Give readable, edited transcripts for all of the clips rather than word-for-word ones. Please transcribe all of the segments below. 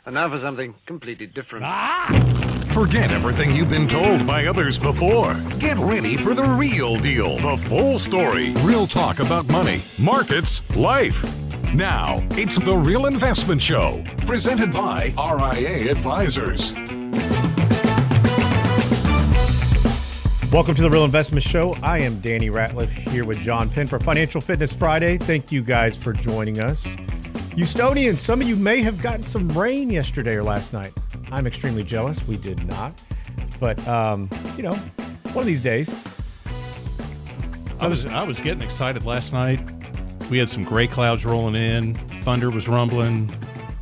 And now for something completely different. Forget everything you've been told by others before. Get ready for the real deal, the full story, real talk about money, markets, life. Now, it's The Real Investment Show, presented by RIA Advisors. Welcome to The Real Investment Show. I am Danny Ratliff here with John Penn for Financial Fitness Friday. Thank you guys for joining us. Houstonians, some of you may have gotten some rain yesterday or last night. I'm extremely jealous. We did not. But, one of these days. I was getting excited last night. We had some gray clouds rolling in. Thunder was rumbling.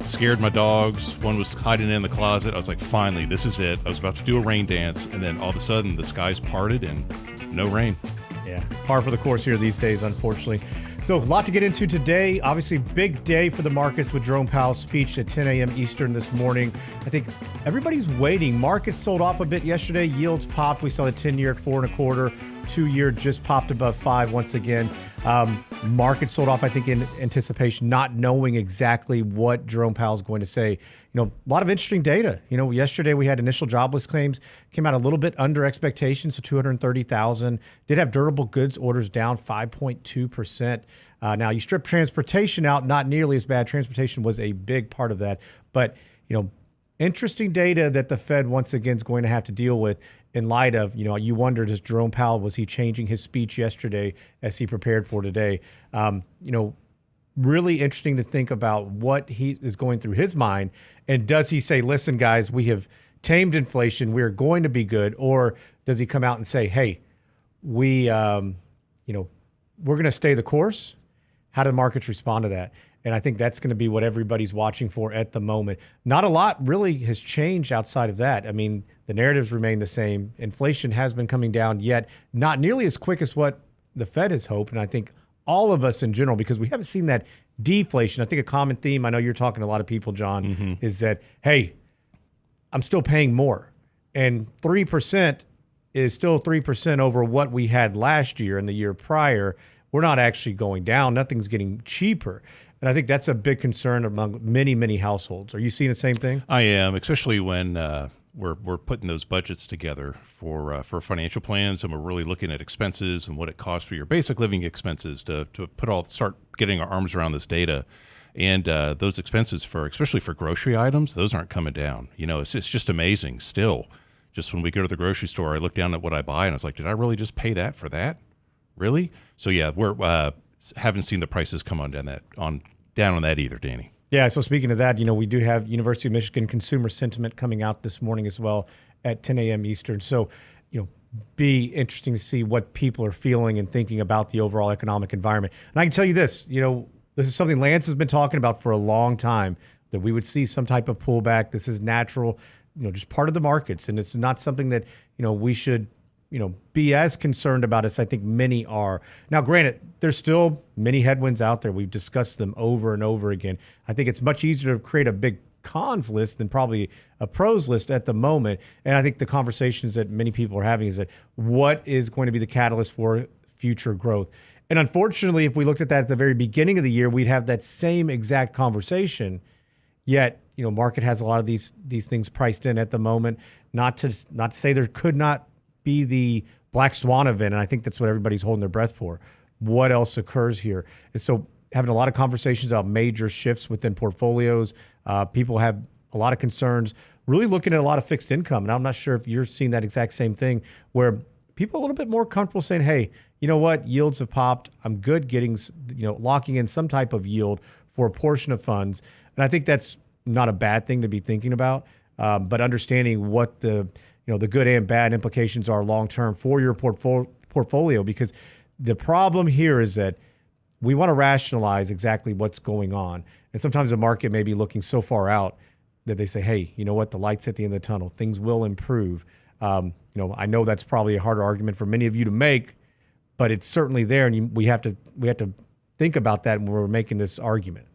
Scared my dogs. One was hiding in the closet. I was like, finally, this is it. I was about to do a rain dance, and then all of a sudden the skies parted and no rain. Yeah, par for the course here these days, unfortunately. So a lot to get into today. Obviously, big day for the markets with Jerome Powell's speech at 10 a.m. Eastern this morning. I think everybody's waiting. Markets sold off a bit yesterday. Yields popped. We saw the 10-year at 4.25. 2-year just popped above 5 once again. Markets sold off, I think, in anticipation, not knowing exactly what Jerome Powell's going to say. A lot of interesting data. Yesterday we had initial jobless claims, came out a little bit under expectations, so 230,000. Did have durable goods orders down 5.2%. Now, you strip transportation out, not nearly as bad. Transportation was a big part of that. But, interesting data that the Fed once again is going to have to deal with in light of, you wondered, is Jerome Powell, was he changing his speech yesterday as he prepared for today? Really interesting to think about what he is going through his mind. And does he say, listen, guys, we have tamed inflation, we're going to be good? Or does he come out and say, hey, we're going to stay the course? How do the markets respond to that? And I think that's going to be what everybody's watching for at the moment. Not a lot really has changed outside of that. I mean, the narratives remain the same. Inflation has been coming down, yet not nearly as quick as what the Fed has hoped. And I think all of us in general, because we haven't seen that deflation. I think a common theme, I know you're talking to a lot of people, John, is that, hey, I'm still paying more. And 3% is still 3% over what we had last year and the year prior. We're not actually going down. Nothing's getting cheaper. And I think that's a big concern among many, many households. Are you seeing the same thing? I am, especially when we're putting those budgets together for financial plans, and we're really looking at expenses and what it costs for your basic living expenses to start getting our arms around this data. And those expenses especially for grocery items, those aren't coming down. It's just amazing still. Just when we go to the grocery store, I look down at what I buy and I was like, did I really just pay that for that? Really? So yeah, we're haven't seen the prices come down on that either, Danny. Yeah, so speaking of that, we do have University of Michigan consumer sentiment coming out this morning as well at 10 a.m. Eastern. So, be interesting to see what people are feeling and thinking about the overall economic environment. And I can tell you this, this is something Lance has been talking about for a long time, that we would see some type of pullback. This is natural, just part of the markets. And it's not something that, we should be as concerned about as I think many are. Now, granted, there's still many headwinds out there. We've discussed them over and over again. I think it's much easier to create a big cons list than probably a pros list at the moment. And I think the conversations that many people are having is that what is going to be the catalyst for future growth? And unfortunately, if we looked at that at the very beginning of the year, we'd have that same exact conversation. Yet, market has a lot of these things priced in at the moment. Not to say there could not be the black swan event, and I think that's what everybody's holding their breath for. What else occurs here? And so having a lot of conversations about major shifts within portfolios. People have a lot of concerns, really looking at a lot of fixed income. And I'm not sure if you're seeing that exact same thing, where people are a little bit more comfortable saying, hey, you know what? Yields have popped. I'm good getting, locking in some type of yield for a portion of funds. And I think that's not a bad thing to be thinking about, but understanding what the good and bad implications are long-term for your portfolio, because the problem here is that we want to rationalize exactly what's going on. And sometimes the market may be looking so far out that they say, hey, you know what? The light's at the end of the tunnel. Things will improve. I know that's probably a harder argument for many of you to make, but it's certainly there. And we have to think about that when we're making this argument.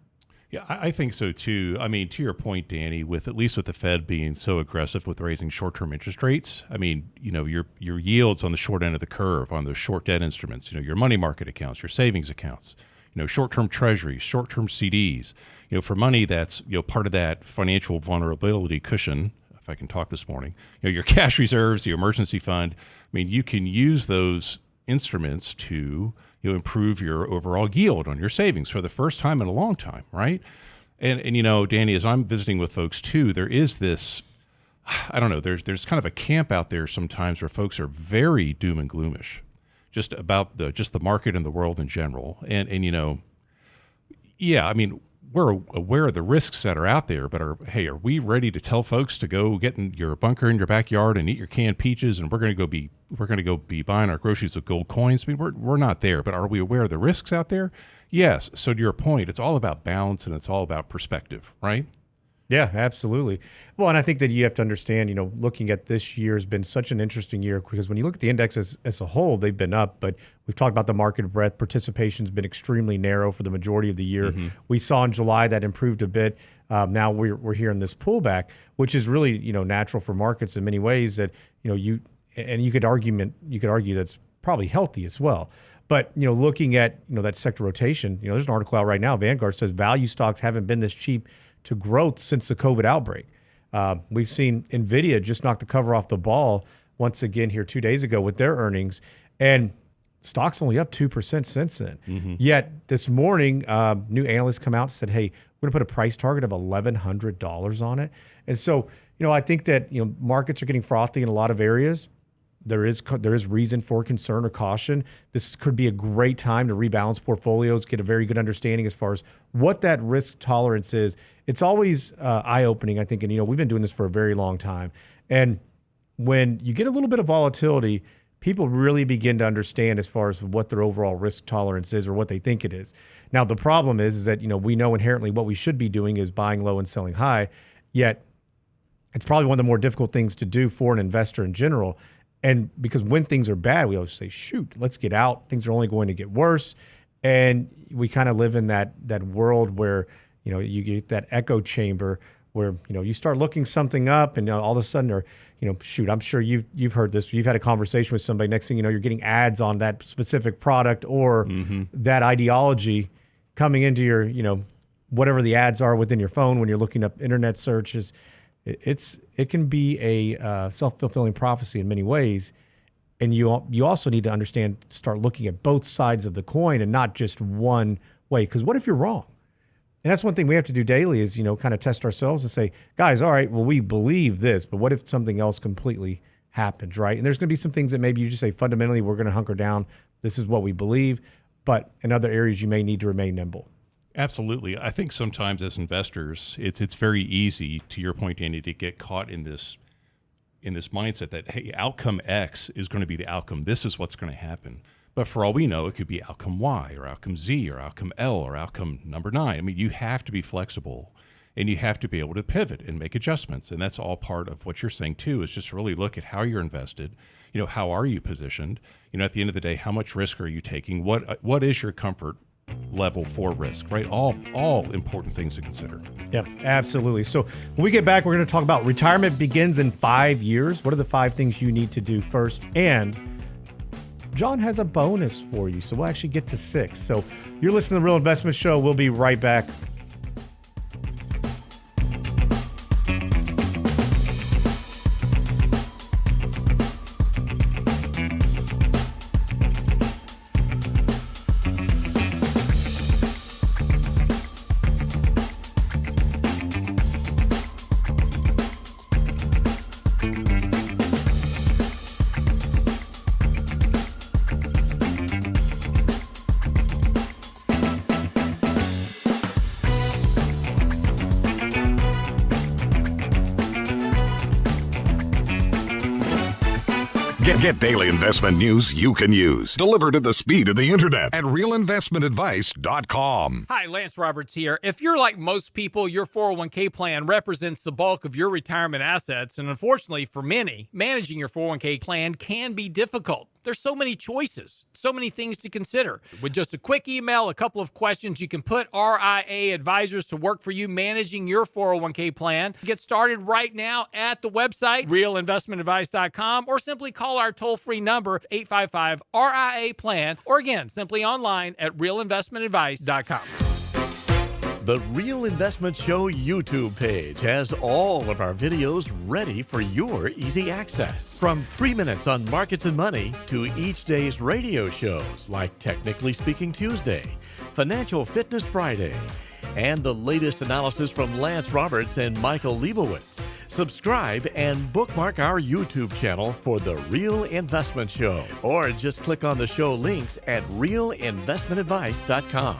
Yeah, I think so too. I mean, to your point, Danny, at least with the Fed being so aggressive with raising short-term interest rates, I mean, your yields on the short end of the curve on those short debt instruments, your money market accounts, your savings accounts, short-term treasuries, short-term CDs, for money that's, part of that financial vulnerability cushion, if I can talk this morning, your cash reserves, your emergency fund. I mean, you can use those instruments to, improve your overall yield on your savings for the first time in a long time, right? And Danny, as I'm visiting with folks too, there is this, I don't know, there's kind of a camp out there sometimes where folks are very doom and gloomish just about the market and the world in general. And yeah, I mean, we're aware of the risks that are out there, but are we ready to tell folks to go get in your bunker in your backyard and eat your canned peaches, and we're going to go be buying our groceries with gold coins? I mean, we're not there, but are we aware of the risks out there? Yes. So to your point, it's all about balance and it's all about perspective, right? Yeah, absolutely. Well, and I think that you have to understand, looking at this year has been such an interesting year, because when you look at the indexes as a whole, they've been up, but we've talked about the market breadth. Participation's been extremely narrow for the majority of the year. Mm-hmm. We saw in July that improved a bit. Now we're hearing this pullback, which is really, natural for markets in many ways that, you could argue that's probably healthy as well. But, looking at, that sector rotation, there's an article out right now. Vanguard says value stocks haven't been this cheap to growth since the COVID outbreak. We've seen NVIDIA just knock the cover off the ball once again here 2 days ago with their earnings, and stock's only up 2% since then. Mm-hmm. Yet this morning, new analysts come out and said, hey, we're going to put a price target of $1,100 on it. And so, I think that, markets are getting frothy in a lot of areas. There is reason for concern or caution. This could be a great time to rebalance portfolios, get a very good understanding as far as what that risk tolerance is. It's always eye-opening, I think, and we've been doing this for a very long time. And when you get a little bit of volatility, people really begin to understand as far as what their overall risk tolerance is or what they think it is. Now, the problem is that, we know inherently what we should be doing is buying low and selling high, yet it's probably one of the more difficult things to do for an investor in general. And because when things are bad, we always say, shoot, let's get out. Things are only going to get worse. And we kind of live in that world where, you get that echo chamber where, you start looking something up and all of a sudden, or, shoot, I'm sure you've heard this. You've had a conversation with somebody. Next thing you know, you're getting ads on that specific product or that ideology coming into your, whatever the ads are within your phone when you're looking up internet searches. It can be a self-fulfilling prophecy in many ways, and you also need to start looking at both sides of the coin and not just one way. Because what if you're wrong? And that's one thing we have to do daily is kind of test ourselves and say, guys, all right, well, we believe this, but what if something else completely happens, right? And there's going to be some things that maybe you just say fundamentally we're going to hunker down. This is what we believe, but in other areas you may need to remain nimble. Absolutely. I think sometimes as investors, it's very easy, to your point, Danny, to get caught in this mindset that, hey, outcome X is going to be the outcome. This is what's going to happen. But for all we know, it could be outcome Y or outcome Z or outcome L or outcome number 9. I mean, you have to be flexible and you have to be able to pivot and make adjustments. And that's all part of what you're saying too, is just really look at how you're invested. How are you positioned? At the end of the day, how much risk are you taking? What is your comfort level for risk, right? All important things to consider. Yeah, absolutely. So when we get back, we're going to talk about retirement begins in 5 years. What are the 5 things you need to do first? And John has a bonus for you, so we'll actually get to 6. So you're listening to The Real Investment Show. We'll be right back. Get daily investment news you can use, delivered at the speed of the internet at realinvestmentadvice.com. Hi, Lance Roberts here. If you're like most people, your 401k plan represents the bulk of your retirement assets. And unfortunately for many, managing your 401k plan can be difficult. There's so many choices, so many things to consider. With just a quick email, a couple of questions, you can put RIA advisors to work for you managing your 401k plan. Get started right now at the website, realinvestmentadvice.com, or simply call call our toll-free number, 855-RIA-PLAN, or again, simply online at realinvestmentadvice.com. The Real Investment Show YouTube page has all of our videos ready for your easy access. From 3 minutes on markets and money to each day's radio shows like Technically Speaking Tuesday, Financial Fitness Friday, and the latest analysis from Lance Roberts and Michael Leibowitz. Subscribe and bookmark our YouTube channel for The Real Investment Show, or just click on the show links at realinvestmentadvice.com.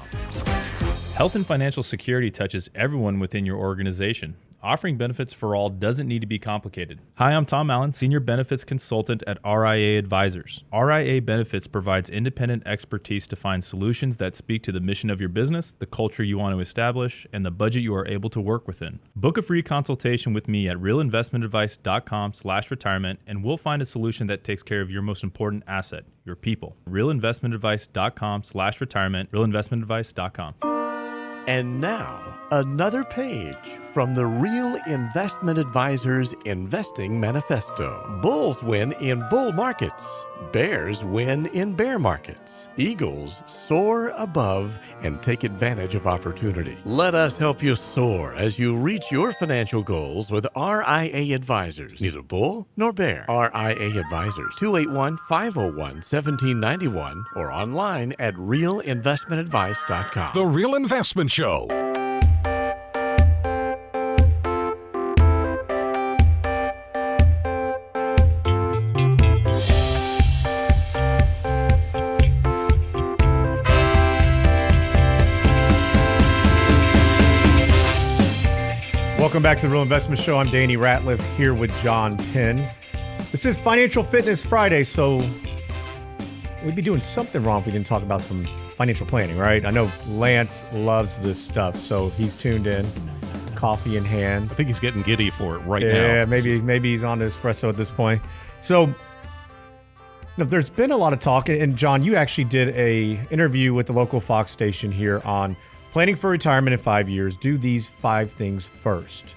Health and financial security touches everyone within your organization. Offering benefits for all doesn't need to be complicated. Hi, I'm Tom Allen, Senior Benefits Consultant at RIA Advisors. RIA Benefits provides independent expertise to find solutions that speak to the mission of your business, the culture you want to establish, and the budget you are able to work within. Book a free consultation with me at realinvestmentadvice.com/retirement, and we'll find a solution that takes care of your most important asset, your people. realinvestmentadvice.com/retirement, realinvestmentadvice.com. And now, another page from the Real Investment Advisors Investing Manifesto. Bulls win in bull markets. Bears win in bear markets. Eagles soar above and take advantage of opportunity. Let us help you soar as you reach your financial goals with RIA Advisors. Neither bull nor bear. RIA Advisors, 281-501-1791 or online at realinvestmentadvice.com. The Real Investment Show. Welcome back to the Real Investment Show. I'm Danny Ratliff here with John Penn. This is Financial Fitness Friday, so we'd be doing something wrong if we didn't talk about some financial planning, right? I know Lance loves this stuff, so he's tuned in, coffee in hand. I think he's getting giddy for it right now. Yeah, maybe he's on the espresso at this point. So, there's been a lot of talk, and John, you actually did a interview with the local Fox station here on planning for retirement in 5 years. Do these 5 things first.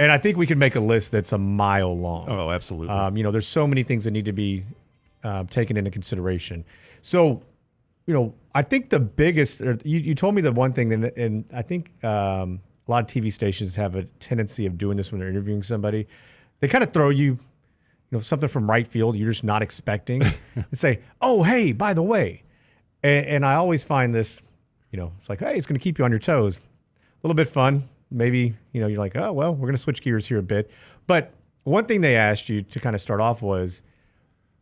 And I think we can make a list that's a mile long. Oh, absolutely. There's so many things that need to be taken into consideration. So, I think the biggest, you told me the one thing, and I think a lot of TV stations have a tendency of doing this when they're interviewing somebody. They kind of throw you, something from right field you're just not expecting and say, oh, hey, by the way. And I always find this, it's like, hey, it's going to keep you on your toes. A little bit fun. Maybe, you're like, oh, well, we're going to switch gears here a bit. But one thing they asked you to kind of start off was,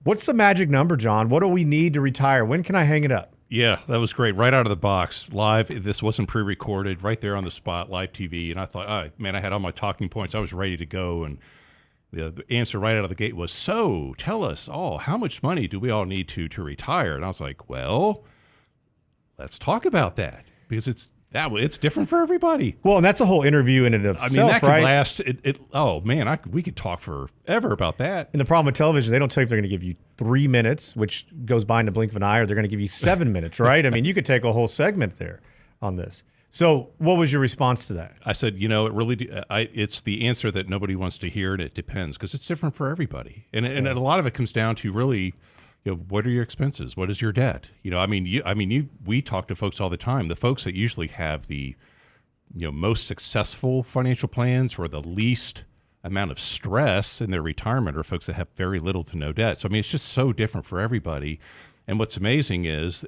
what's the magic number, John? What do we need to retire? When can I hang it up? Yeah, that was great. Right out of the box, live. This wasn't pre-recorded, right there on the spot, live TV. And I thought, I had all my talking points. I was ready to go. And the answer right out of the gate was, so tell us all, how much money do we all need to retire? And I was like, well, let's talk about that, because it's different for everybody. Well, and that's a whole interview in and of itself, that could right? last. We could talk forever about that. And the problem with television, they don't tell you if they're going to give you 3 minutes, which goes by in the blink of an eye, or they're going to give you 7 minutes, right? I mean, you could take a whole segment there on this. So what was your response to that? I said, it's the answer that nobody wants to hear, and it depends, because it's different for everybody. And a lot of it comes down to really, what are your expenses? What is your debt? We talk to folks all the time. The folks that usually have the, most successful financial plans or the least amount of stress in their retirement are folks that have very little to no debt. So, it's just so different for everybody. And what's amazing is,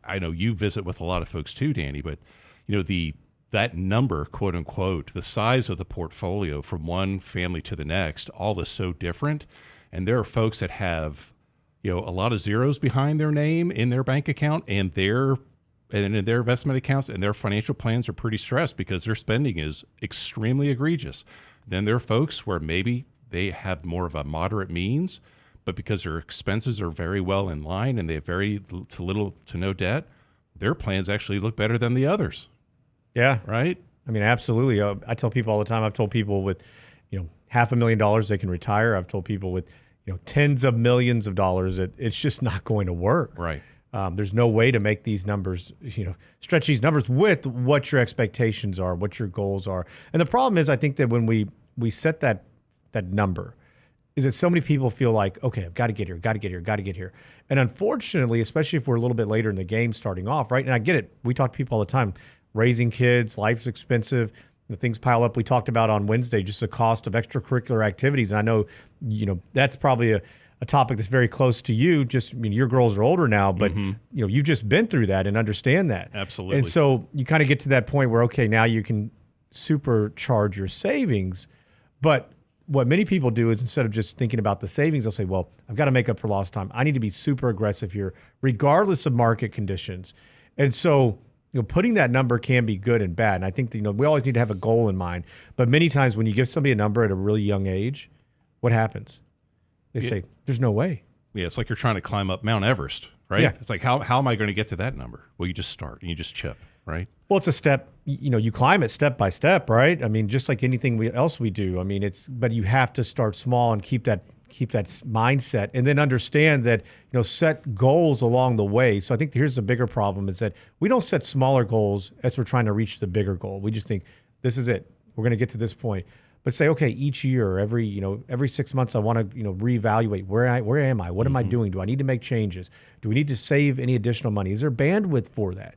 I know you visit with a lot of folks too, Danny, but, that number, quote unquote, the size of the portfolio from one family to the next, all is so different. And there are folks that have, a lot of zeros behind their name in their bank account and in their investment accounts, and their financial plans are pretty stressed because their spending is extremely egregious. Then there are folks where maybe they have more of a moderate means, but because their expenses are very well in line and they have very little to no debt, their plans actually look better than the others. Yeah. Right? Absolutely. I tell people all the time, I've told people with, $500,000 they can retire. I've told people with, tens of millions of dollars, it's just not going to work. Right. There's no way to make these numbers, stretch these numbers with what your expectations are, what your goals are. And the problem is, I think that when we set that number, is that so many people feel like, okay, I've got to get here, got to get here, got to get here. And unfortunately, especially if we're a little bit later in the game starting off, right? And I get it. We talk to people all the time. Raising kids, life's expensive. The things pile up. We talked about on Wednesday just the cost of extracurricular activities. And I know, that's probably a topic that's very close to you. Your girls are older now, but you've just been through that and understand that. Absolutely. And so you kind of get to that point where, okay, now you can supercharge your savings. But what many people do is instead of just thinking about the savings, they'll say, well, I've got to make up for lost time. I need to be super aggressive here, regardless of market conditions. And so, putting that number can be good and bad. And I think that, we always need to have a goal in mind. But many times when you give somebody a number at a really young age, what happens? They say, there's no way. Yeah, it's like you're trying to climb up Mount Everest, right? Yeah. It's like, how am I going to get to that number? Well, you just start and you just chip, right? Well, it's a step, you climb it step by step, right? I mean, just like anything else we do. I mean, but you have to start small and keep that mindset, and then understand that, set goals along the way. So I think here's the bigger problem is that we don't set smaller goals as we're trying to reach the bigger goal. We just think this is it. We're going to get to this point. But say, okay, each year, every 6 months, I want to, reevaluate where am I? What am I doing? Do I need to make changes? Do we need to save any additional money? Is there bandwidth for that?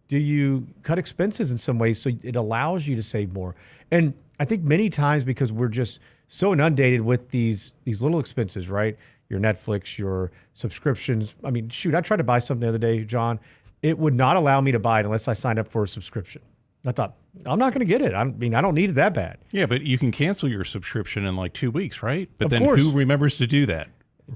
Do you cut expenses in some ways so it allows you to save more? And I think many times because we're just so inundated with these little expenses, right? Your Netflix, your subscriptions. I mean, shoot, I tried to buy something the other day, John. It would not allow me to buy it unless I signed up for a subscription. I thought, I'm not going to get it. I don't need it that bad. Yeah, but you can cancel your subscription in like 2 weeks, right? But Of then course. who remembers to do that?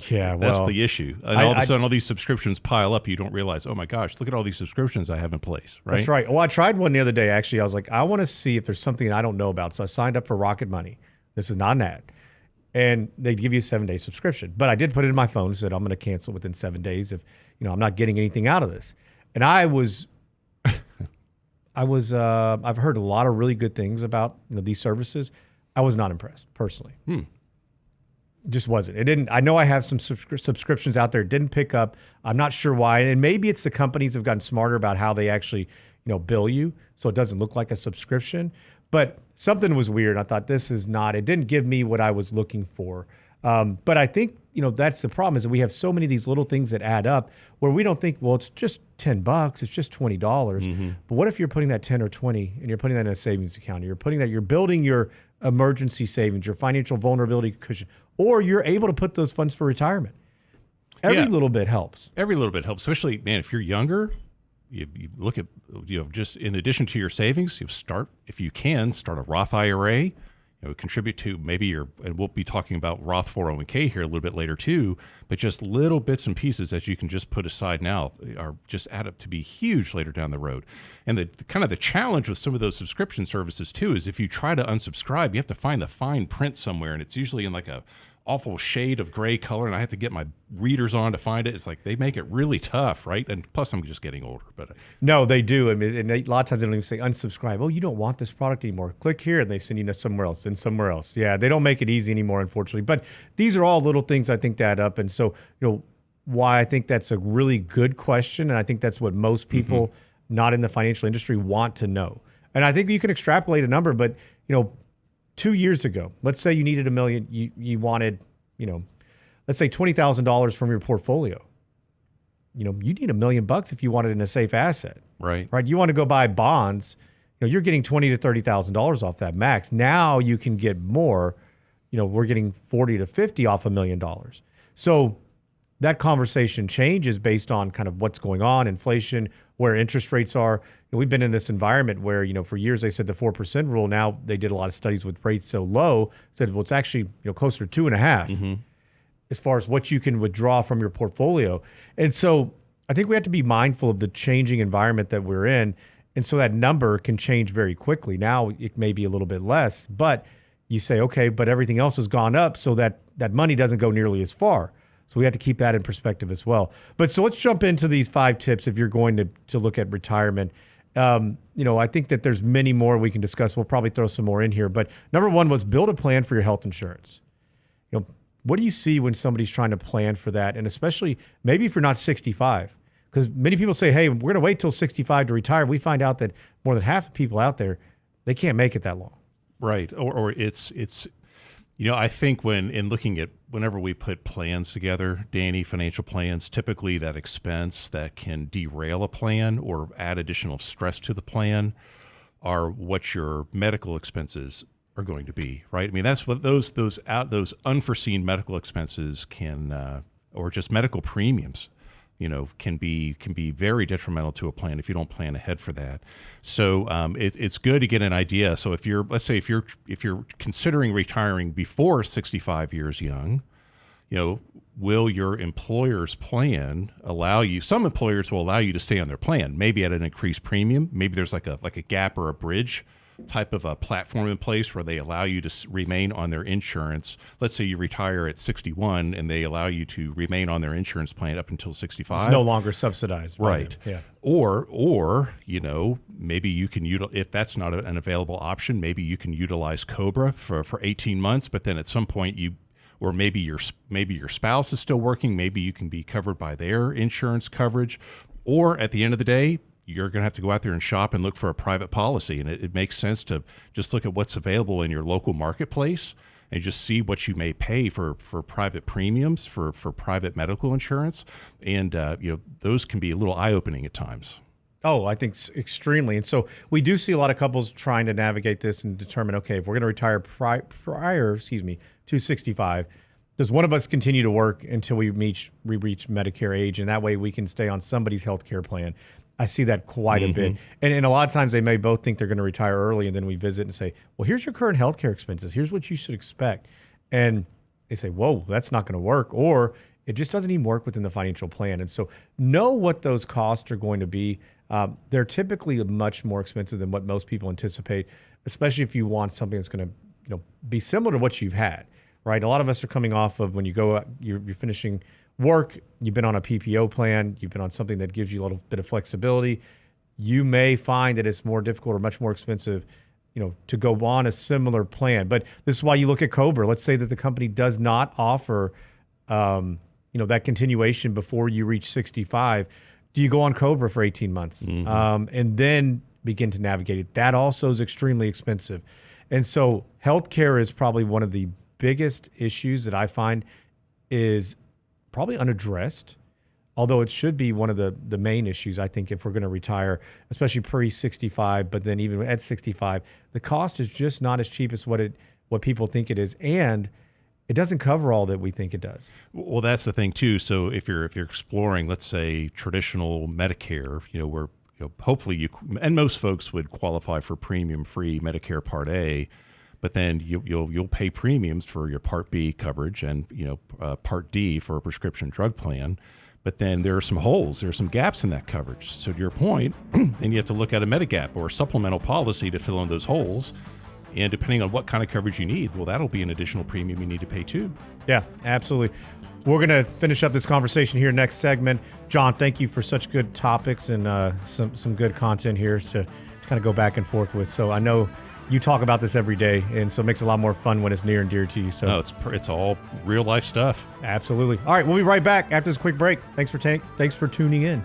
Yeah, That's well, the issue. And all of a sudden, all these subscriptions pile up. You don't realize, oh my gosh, look at all these subscriptions I have in place, right? That's right. Well, I tried one the other day, actually. I was like, I want to see if there's something I don't know about. So I signed up for Rocket Money. This is not an ad. And they give you a 7-day subscription. But I did put it in my phone and said, I'm going to cancel within 7 days if, I'm not getting anything out of this. And I've heard a lot of really good things about these services. I was not impressed personally. Just wasn't. It didn't. I know I have some subscriptions out there. It didn't pick up. I'm not sure why. And maybe it's the companies have gotten smarter about how they actually, bill you, so it doesn't look like a subscription. But something was weird. I thought this is not. It didn't give me what I was looking for. But I think that's the problem is that we have so many of these little things that add up where we don't think, well, it's just $10, it's just $20. But what if you're putting that 10 or 20 and you're putting that in a savings account? You're building your emergency savings, your financial vulnerability cushion, or you're able to put those funds for retirement. Every little bit helps. Every little bit helps, especially, man, if you're younger, you look at, just in addition to your savings, if you can, start a Roth IRA. Contribute to maybe and we'll be talking about Roth 401k here a little bit later too, but just little bits and pieces that you can just put aside now are just add up to be huge later down the road. And the kind of the challenge with some of those subscription services too is if you try to unsubscribe, you have to find the fine print somewhere, and it's usually in like a awful shade of gray color, and I have to get my readers on to find it. It's like they make it really tough, right? And plus, I'm just getting older. But no, they do. I mean, and a lot of times they don't even say unsubscribe. Oh, you don't want this product anymore. Click here, and they send you to somewhere else and somewhere else. Yeah, they don't make it easy anymore, unfortunately. But these are all little things I think that add up. And so, why I think that's a really good question, and I think that's what most people not in the financial industry want to know. And I think you can extrapolate a number, but 2 years ago, let's say you needed $1 million, you wanted, let's say $20,000 from your portfolio. You need $1 million if you want it in a safe asset. Right. You want to go buy bonds, you're getting $20,000 to $30,000 off that max. Now you can get more. We're getting 40 to 50 off $1 million. So that conversation changes based on kind of what's going on, inflation, where interest rates are. We've been in this environment where, for years they said the 4% rule. Now they did a lot of studies with rates so low, said, well, it's actually, closer to 2.5 as far as what you can withdraw from your portfolio. And so I think we have to be mindful of the changing environment that we're in. And so that number can change very quickly. Now it may be a little bit less, but you say, okay, but everything else has gone up, so that money doesn't go nearly as far. So we have to keep that in perspective as well. But so let's jump into these 5 tips if you're going to look at retirement. I think that there's many more we can discuss. We'll probably throw some more in here. But number 1 was build a plan for your health insurance. What do you see when somebody's trying to plan for that? And especially maybe if you're not 65, because many people say, hey, we're going to wait till 65 to retire. We find out that more than half the people out there, they can't make it that long. Right. Or it's I think whenever we put plans together, Danny, financial plans, typically that expense that can derail a plan or add additional stress to the plan are what your medical expenses are going to be, right? I mean, that's what those unforeseen medical expenses can, or just medical premiums, can be very detrimental to a plan if you don't plan ahead for that. So it's good to get an idea. So if you're considering retiring before 65 years young, will your employer's plan allow you? Some employers will allow you to stay on their plan, maybe at an increased premium. Maybe there's like a gap or a bridge type of a platform in place where they allow you to remain on their insurance. Let's say you retire at 61 and they allow you to remain on their insurance plan up until 65. It's no longer subsidized. Right. Yeah. Or maybe you can if that's not an available option, maybe you can utilize COBRA for 18 months, but then at some point or maybe your spouse is still working, maybe you can be covered by their insurance coverage, or at the end of the day, you're going to have to go out there and shop and look for a private policy. And it makes sense to just look at what's available in your local marketplace and just see what you may pay for private premiums, for private medical insurance. And, those can be a little eye-opening at times. Oh, I think extremely. And so we do see a lot of couples trying to navigate this and determine, okay, if we're going to retire prior to 65, does one of us continue to work until we reach Medicare age? And that way we can stay on somebody's health care plan. I see that quite a bit. And a lot of times they may both think they're going to retire early, and then we visit and say, well, here's your current healthcare expenses. Here's what you should expect. And they say, whoa, that's not going to work. Or it just doesn't even work within the financial plan. And so know what those costs are going to be. They're typically much more expensive than what most people anticipate, especially if you want something that's going to be similar to what you've had, right? A lot of us are coming off of when you go out, you're finishing work, you've been on a PPO plan, you've been on something that gives you a little bit of flexibility. You may find that it's more difficult or much more expensive, to go on a similar plan. But this is why you look at COBRA. Let's say that the company does not offer, that continuation before you reach 65. Do you go on COBRA for 18 months and then begin to navigate it? That also is extremely expensive. And so healthcare is probably one of the biggest issues that I find is probably unaddressed, although it should be one of the main issues, I think, if we're going to retire, especially pre-65, but then even at 65, the cost is just not as cheap as what people think it is, and it doesn't cover all that we think it does. Well, that's the thing, too. So if you're exploring, let's say, traditional Medicare, where hopefully and most folks would qualify for premium-free Medicare Part A, but then you'll pay premiums for your Part B coverage and Part D for a prescription drug plan. But then there are some holes, there are some gaps in that coverage. So to your point, then you have to look at a Medigap or a supplemental policy to fill in those holes. And depending on what kind of coverage you need, well, that'll be an additional premium you need to pay too. Yeah, absolutely. We're going to finish up this conversation here next segment. John, thank you for such good topics and some good content here to kind of go back and forth with. So I know you talk about this every day, and so it makes it a lot more fun when it's near and dear to you. So no, it's all real life stuff. Absolutely. All right, we'll be right back after this quick break. Thanks for tuning in.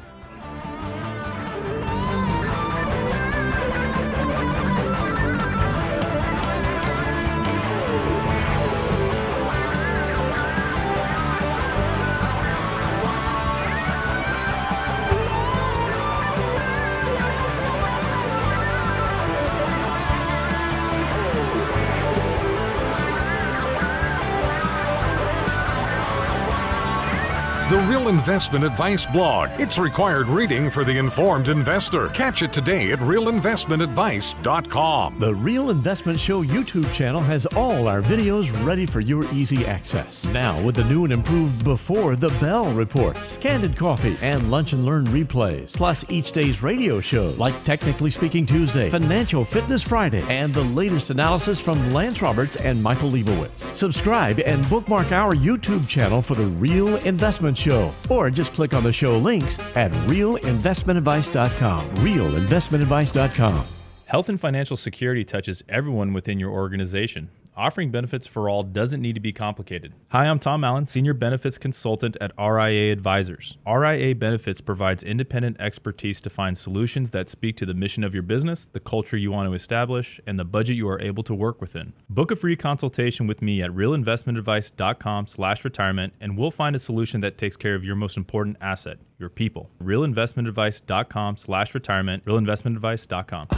The Real Investment Advice blog. It's required reading for the informed investor. Catch it today at realinvestmentadvice.com. The Real Investment Show YouTube channel has all our videos ready for your easy access. Now with the new and improved Before the Bell reports, Candid Coffee, and Lunch and Learn replays, plus each day's radio shows like Technically Speaking Tuesday, Financial Fitness Friday, and the latest analysis from Lance Roberts and Michael Leibowitz. Subscribe and bookmark our YouTube channel for the Real Investment Show, or just click on the show links at realinvestmentadvice.com. realinvestmentadvice.com. Health and financial security touches everyone within your organization. Offering benefits for all doesn't need to be complicated. Hi, I'm Tom Allen, Senior Benefits Consultant at RIA Advisors. RIA Benefits provides independent expertise to find solutions that speak to the mission of your business, the culture you want to establish, and the budget you are able to work within. Book a free consultation with me at realinvestmentadvice.com/retirement, and we'll find a solution that takes care of your most important asset, your people. realinvestmentadvice.com/retirement, realinvestmentadvice.com.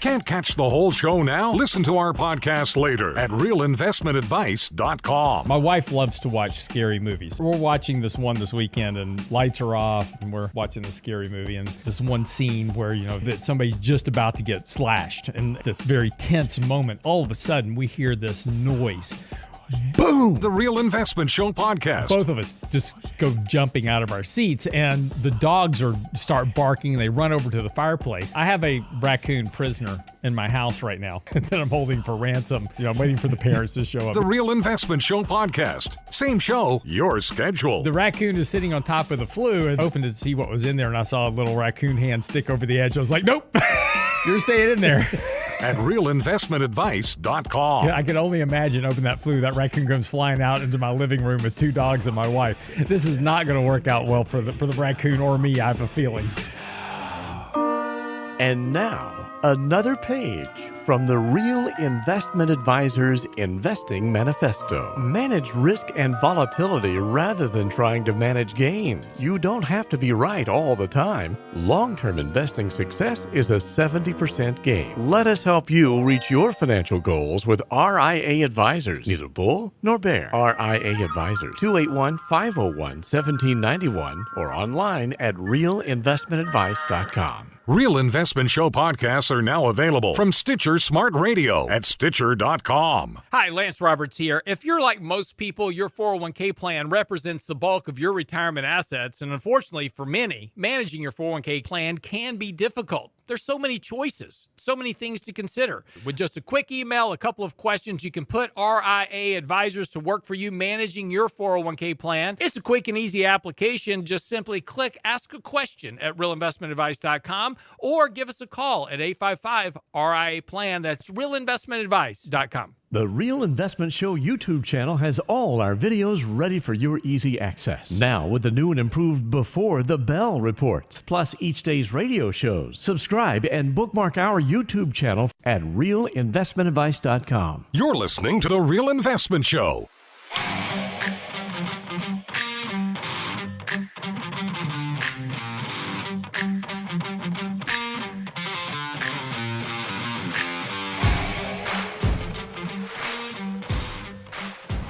Can't catch the whole show now? Listen to our podcast later at realinvestmentadvice.com. My wife loves to watch scary movies. We're watching this one this weekend and lights are off and we're watching the scary movie, and this one scene where, that somebody's just about to get slashed, and this very tense moment, all of a sudden we hear this noise. Boom! The Real Investment Show podcast. Both of us just go jumping out of our seats, and the dogs start barking, and they run over to the fireplace. I have a raccoon prisoner in my house right now that I'm holding for ransom. I'm waiting for the parents to show up. The Real Investment Show podcast. Same show, your schedule. The raccoon is sitting on top of the flue, and opened to see what was in there, and I saw a little raccoon hand stick over the edge. I was like, nope, you're staying in there. At realinvestmentadvice.com. Yeah, I can only imagine open that flue. That raccoon comes flying out into my living room with two dogs and my wife. This is not going to work out well for the raccoon or me. I have a feeling. And now, another page from the Real Investment Advisors Investing Manifesto. Manage risk and volatility rather than trying to manage gains. You don't have to be right all the time. Long-term investing success is a 70% gain. Let us help you reach your financial goals with RIA Advisors. Neither bull nor bear. RIA Advisors, 281-501-1791 or online at realinvestmentadvice.com. Real Investment Show podcasts are now available from Stitcher Smart Radio at Stitcher.com. Hi, Lance Roberts here. If you're like most people, your 401k plan represents the bulk of your retirement assets, and unfortunately for many, managing your 401k plan can be difficult. There's so many choices, so many things to consider. With just a quick email, a couple of questions, you can put RIA Advisors to work for you managing your 401k plan. It's a quick and easy application. Just simply click Ask a Question at realinvestmentadvice.com or give us a call at 855-RIA-PLAN. That's realinvestmentadvice.com. The Real Investment Show YouTube channel has all our videos ready for your easy access. Now with the new and improved Before the Bell reports, plus each day's radio shows. Subscribe and bookmark our YouTube channel at realinvestmentadvice.com. You're listening to The Real Investment Show.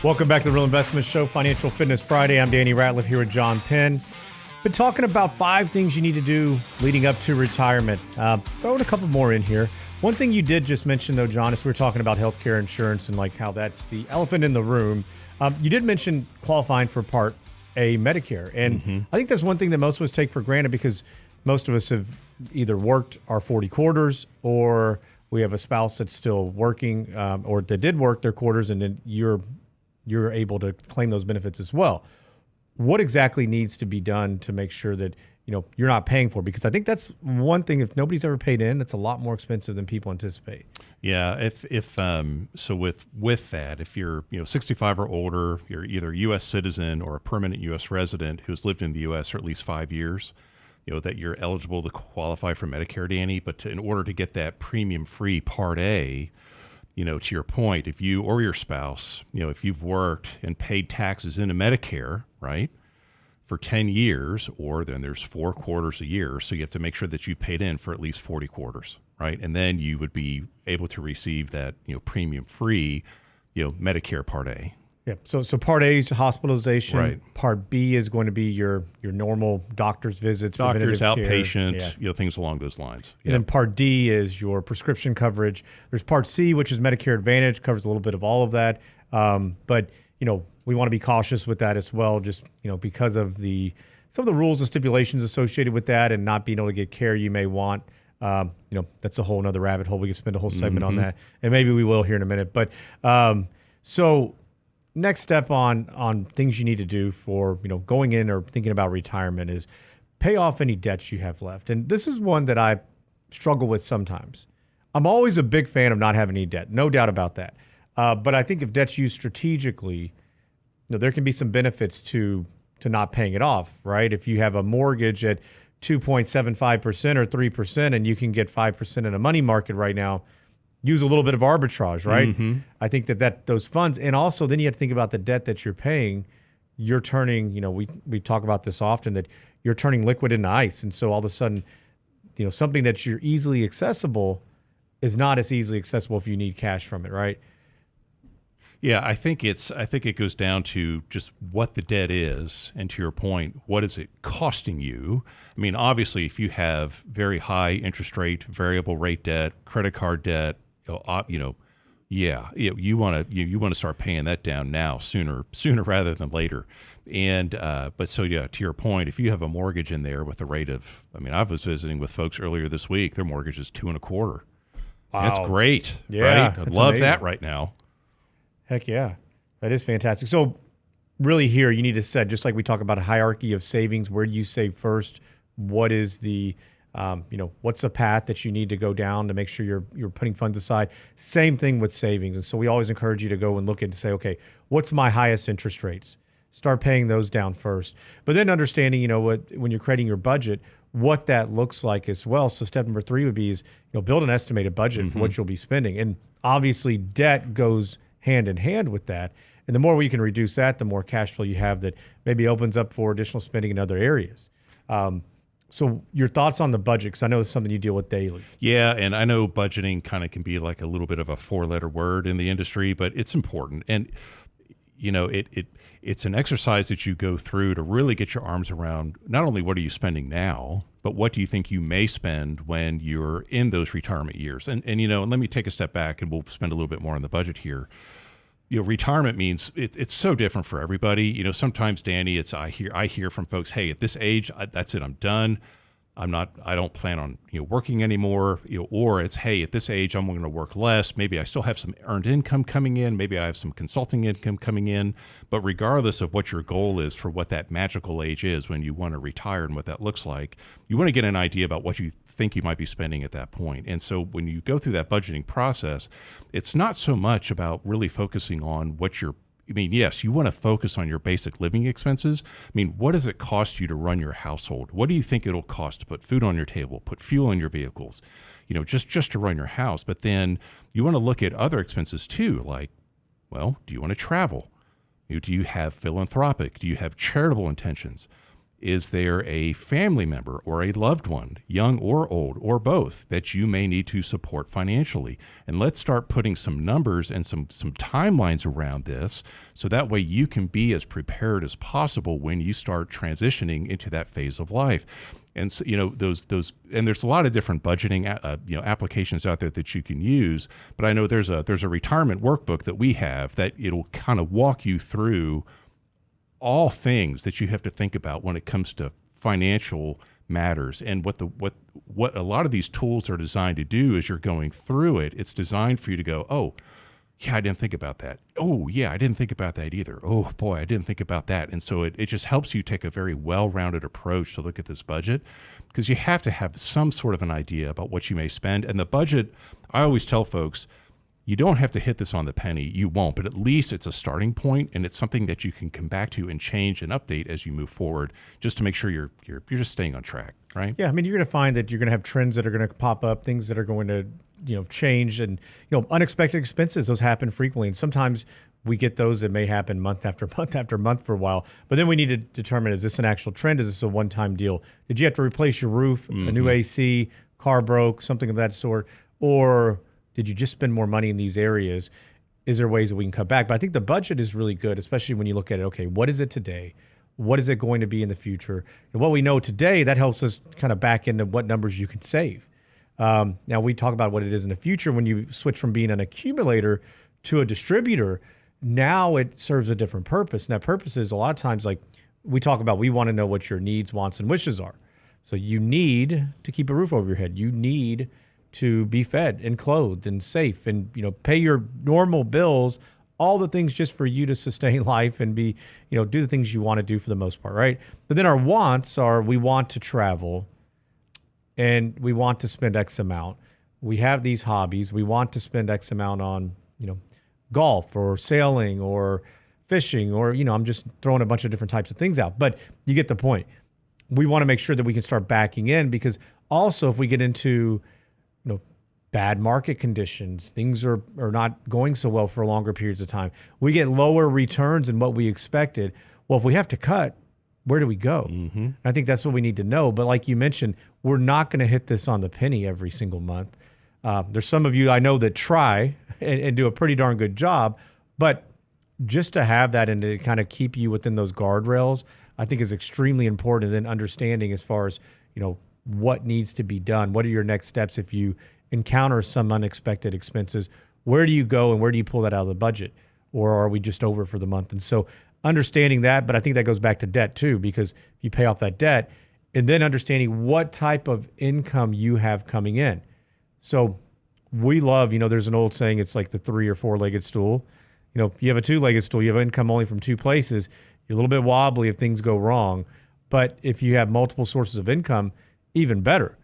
Welcome back to the Real Investment Show, Financial Fitness Friday. I'm Danny Ratliff here with John Penn. Been talking about 5 things you need to do leading up to retirement. Throwing a couple more in here. One thing you did just mention, though, John, is we were talking about healthcare insurance and like how that's the elephant in the room. You did mention qualifying for Part A Medicare. And I think that's one thing that most of us take for granted because most of us have either worked our 40 quarters or we have a spouse that's still working or that did work their quarters, and then you're able to claim those benefits as well. What exactly needs to be done to make sure that you're not paying for it? Because I think that's one thing. If nobody's ever paid in, it's a lot more expensive than people anticipate. Yeah. So with that, if you're 65 or older, you're either a U.S. citizen or a permanent U.S. resident who's lived in the U.S. for at least 5 years, that you're eligible to qualify for Medicare, Danny. But in order to get that premium-free Part A, to your point, if you or your spouse, if you've worked and paid taxes into Medicare, right, for 10 years, or then there's 4 quarters a year, so you have to make sure that you've paid in for at least 40 quarters, right? And then you would be able to receive that, premium-free, Medicare Part A. Yeah. So Part A is hospitalization. Right. Part B is going to be your normal doctor's visits, Doctors, preventative care. outpatient, things along those lines. And then Part D is your prescription coverage. There's Part C, which is Medicare Advantage, covers a little bit of all of that. But we want to be cautious with that as well, just because of some of the rules and stipulations associated with that, and not being able to get care you may want. That's a whole nother rabbit hole. We could spend a whole segment on that, and maybe we will here in a minute. But so. Next step on things you need to do for going in or thinking about retirement is pay off any debts you have left. And this is one that I struggle with sometimes. I'm always a big fan of not having any debt, no doubt about that. But I think if debt's used strategically, there can be some benefits to not paying it off, right? If you have a mortgage at 2.75% or 3% and you can get 5% in a money market right now, use a little bit of arbitrage, right? Mm-hmm. I think that those funds, and also then you have to think about the debt that you're paying. You're turning, we talk about this often, that you're turning liquid into ice. And so all of a sudden, something that you're easily accessible is not as easily accessible if you need cash from it, right? Yeah, I think it goes down to just what the debt is, and to your point, what is it costing you? I mean, obviously, if you have very high interest rate, variable rate debt, credit card debt, you want to start paying that down now, sooner rather than later. And to your point, if you have a mortgage in there with a rate of, I was visiting with folks earlier this week, their mortgage is 2.25%. Wow. That's great, Yeah, right? I'd love amazing. that right now. Heck yeah. That is fantastic. So really here, you need to set, just like we talk about a hierarchy of savings, where do you save first? What is the, what's the path that you need to go down to make sure you're putting funds aside? Same thing with savings. And so we always encourage you to go and look at and say, okay, what's my highest interest rates? Start paying those down first. But then understanding, when you're creating your budget, what that looks like as well. So step number 3 would be build an estimated budget for what you'll be spending. And obviously debt goes hand in hand with that. And the more we can reduce that, the more cash flow you have that maybe opens up for additional spending in other areas. So your thoughts on the budget, because I know it's something you deal with daily. Yeah, and I know budgeting kind of can be like a little bit of a 4-letter word in the industry, but it's important. And it's an exercise that you go through to really get your arms around not only what are you spending now, but what do you think you may spend when you're in those retirement years. And let me take a step back, and we'll spend a little bit more on the budget here. Retirement means it's so different for everybody. Sometimes, Danny, I hear from folks, hey, at this age, that's it, I'm done. I don't plan on working anymore. Or it's, hey, at this age, I'm going to work less. Maybe I still have some earned income coming in. Maybe I have some consulting income coming in. But regardless of what your goal is for what that magical age is when you want to retire and what that looks like, you want to get an idea about what you think you might be spending at that point. And so when you go through that budgeting process, it's not so much about really focusing on what you're yes, you want to focus on your basic living expenses. What does it cost you to run your household? What do you think it'll cost to put food on your table, put fuel in your vehicles, just to run your house? But then you want to look at other expenses too, like, well, do you want to travel? Do you have philanthropic? Do you have charitable intentions? Is there a family member or a loved one, young or old or both, that you may need to support financially? And let's start putting some numbers and some timelines around this, so that way you can be as prepared as possible when you start transitioning into that phase of life. And so, those, and there's a lot of different budgeting, applications out there that you can use. But I know there's a retirement workbook that we have that it'll kind of walk you through all things that you have to think about when it comes to financial matters. And what a lot of these tools are designed to do is you're going through it. It's designed for you to go, oh, yeah, I didn't think about that. Oh, yeah, I didn't think about that either. Oh, boy, I didn't think about that. And so it just helps you take a very well-rounded approach to look at this budget, because you have to have some sort of an idea about what you may spend. And the budget, I always tell folks, you don't have to hit this on the penny. You won't, but at least it's a starting point, and it's something that you can come back to and change and update as you move forward, just to make sure you're just staying on track, right? Yeah, you're going to find that you're going to have trends that are going to pop up, things that are going to change, and unexpected expenses. Those happen frequently, and sometimes we get those that may happen month after month after month for a while. But then we need to determine: is this an actual trend? Is this a one-time deal? Did you have to replace your roof, a new AC, car broke, something of that sort, or did you just spend more money in these areas? Is there ways that we can cut back? But I think the budget is really good, especially when you look at it, okay, what is it today? What is it going to be in the future? And what we know today, that helps us kind of back into what numbers you can save. Now, we talk about what it is in the future. When you switch from being an accumulator to a distributor, now it serves a different purpose. And that purpose is a lot of times, like we talk about, we want to know what your needs, wants, and wishes are. So you need to keep a roof over your head. You need to be fed and clothed and safe, and pay your normal bills, all the things just for you to sustain life and be, do the things you want to do for the most part, right? But then our wants are, we want to travel and we want to spend X amount. We have these hobbies. We want to spend X amount on, golf or sailing or fishing, or, I'm just throwing a bunch of different types of things out. But you get the point. We want to make sure that we can start backing in, because also if we get into, bad market conditions, things are not going so well for longer periods of time, we get lower returns than what we expected. Well, if we have to cut, where do we go? Mm-hmm. I think that's what we need to know. But like you mentioned, we're not going to hit this on the penny every single month. There's some of you I know that try and do a pretty darn good job, but just to have that and to kind of keep you within those guardrails, I think is extremely important. And then understanding as far as, what needs to be done. What are your next steps if you encounter some unexpected expenses? Where do you go and where do you pull that out of the budget? Or are we just over for the month? And so understanding that, but I think that goes back to debt too, because if you pay off that debt, and then understanding what type of income you have coming in. So we love, there's an old saying, it's like the 3 or 4-legged stool. If you have a 2-legged stool, you have income only from 2 places, you're a little bit wobbly if things go wrong. But if you have multiple sources of income, even better.